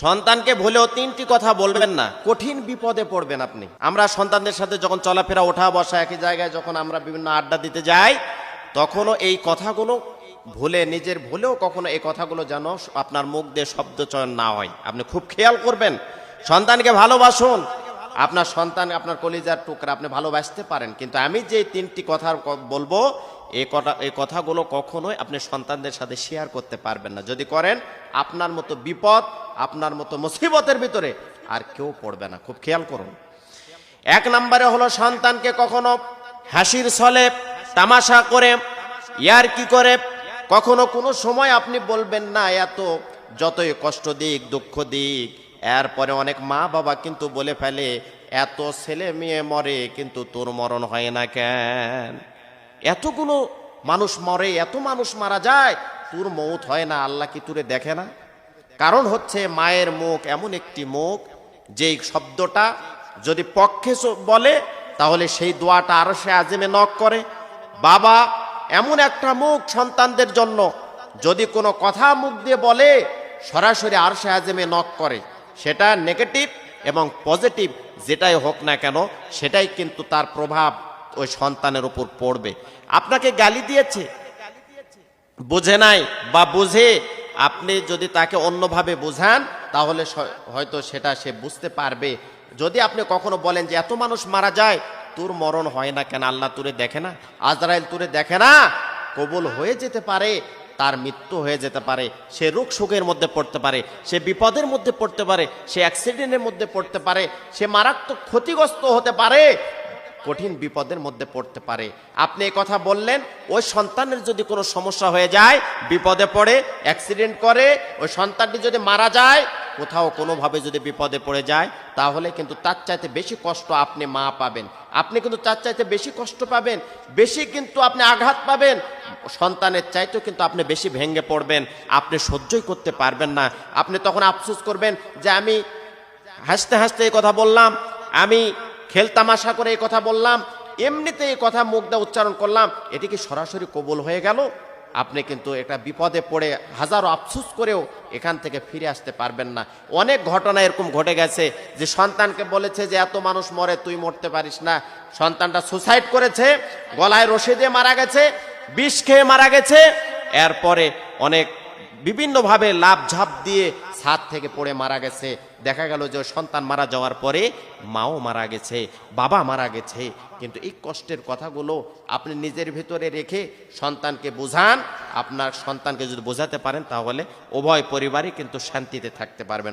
সন্তানকে ভুলেও তিনটি কথা বলবেন না, কঠিন বিপদে পড়বেন আপনি। আমরা সন্তানদের সাথে যখন চলাফেরা, ওঠা বসা, একই জায়গায় যখন আমরা বিভিন্ন আড্ডা দিতে যাই, তখনও এই কথাগুলো ভুলে, নিজের ভুলেও কখনো এই কথাগুলো যেন আপনার মুখ দিয়ে শব্দ চয়ন না হয়। আপনি খুব খেয়াল করবেন। সন্তানকে ভালোবাসুন। আপনার সন্তান আপনার কলিজার টুকরা, আপনি ভালোবাসতে পারেন, কিন্তু আমি যে তিনটি কথা বলবো, এই কথাগুলো কখনোই আপনি সন্তানদের সাথে শেয়ার করতে পারবেন না। যদি করেন, আপনার মতো বিপদ, আপনার মতো মুসিবতের ভিতরে আর কেউ পড়বে না। খুব খেয়াল করুন। এক নম্বরে হলো, সন্তানকে কখনো হাসির ছলে, তামাশা করে, ইয়ারকি করে কখনো কোনো সময় আপনি বলবেন না এত, যতই কষ্ট দিক, দুঃখ দিক। এরপরে অনেক মা বাবা কিন্তু বলে ফেলে, এত ছেলে মেয়ে মরে কিন্তু তোর মরণ হয় না কেন? এতগুলো মানুষ মরে, এত মানুষ মারা যায়, তোর মৌত হয় না, আল্লাহ কি তোরে দেখে না? কারণ হচ্ছে মায়ের মুখ এমন একটি মুখ, যেই শব্দটা যদি পক্ষে বলে তাহলে সেই দোয়াটা আরশে আজিমে নক করে। বাবা এমন একটা মুখ সন্তানদের জন্য, যদি কোনো কথা মুখ দিয়ে বলে সরাসরি আরশে আজিমে নক করে। সেটা নেগেটিভ এবং পজিটিভ যেটাই হোক না কেন, সেটাই কিন্তু তার প্রভাব ওই সন্তানের উপর পড়বে। আপনাকে গালি দিয়েছে, বুঝে নাই বা বুঝে আপনি যদি তাকে অন্যভাবে বোঝান, তাহলে হয়তো সেটা সে বুঝতে পারবে। যদি আপনি কখনো বলেন যে এত মানুষ মারা যায়, তোর মরণ হয় না কেন? আল্লাহ তোরে দেখে না? আজরাইল তোরে দেখে না? কবুল হয়ে যেতে পারে, তার মৃত্যু হয়ে যেতে পারে, সে রোগ শোকের মধ্যে পড়তে পারে, সে বিপদের মধ্যে পড়তে পারে, সে অ্যাক্সিডেন্টের মধ্যে পড়তে পারে, সে মারাত্মক ক্ষতিগ্রস্ত হতে পারে, কঠিন বিপদের মধ্যে পড়তে পারে। আপনি এই কথা বললেন, ওই সন্তানের যদি কোনো সমস্যা হয়ে যায়, বিপদে পড়ে, অ্যাক্সিডেন্ট করে, ওই সন্তানটি যদি মারা যায়, কোথাও কোনোভাবে যদি বিপদে পড়ে যায়, তাহলে কিন্তু তার চাইতে বেশি কষ্ট আপনি মা পাবেন। আপনি কিন্তু তার চাইতে বেশি কষ্ট পাবেন, বেশি কিন্তু আপনি আঘাত পাবেন। সন্তানের চাইতেও কিন্তু আপনি বেশি ভেঙে পড়বেন। আপনি সহ্যই করতে পারবেন না। আপনি তখন আফসোস করবেন যে আমি হাসতে হাসতে এই কথা বললাম, আমি খেলতামাশা করে এই কথা বললাম, এমনিতে এই কথা মুখ দিয়ে উচ্চারণ করলাম, এটি কি সরাসরি কবুল হয়ে গেল? আপনি কিন্তু একটা বিপদে পড়ে হাজারো আফসোস করেও এখান থেকে ফিরে আসতে পারবেন না। অনেক ঘটনা এরকম ঘটে গেছে যে সন্তানকে বলেছে যে এত মানুষ মরে, তুই মরতে পারিস না। সন্তানটা সুসাইড করেছে, গলায় রশি দিয়ে মারা গেছে, বিষ খেয়ে মারা গেছে। এরপরে অনেক বিভিন্নভাবে লাভ ঝাপ দিয়ে ছাদ থেকে পড়ে মারা গেছে। দেখা গেল যে সন্তান মারা যাওয়ার পরে মাও মারা গেছে, বাবা মারা গেছে। কিন্তু এই কষ্টের কথাগুলো আপনি নিজের ভিতরে রেখে সন্তানকে বোঝান। আপনার সন্তানকে যদি বোঝাতে পারেন, তাহলে উভয় পরিবারই কিন্তু শান্তিতে থাকতে পারবেন।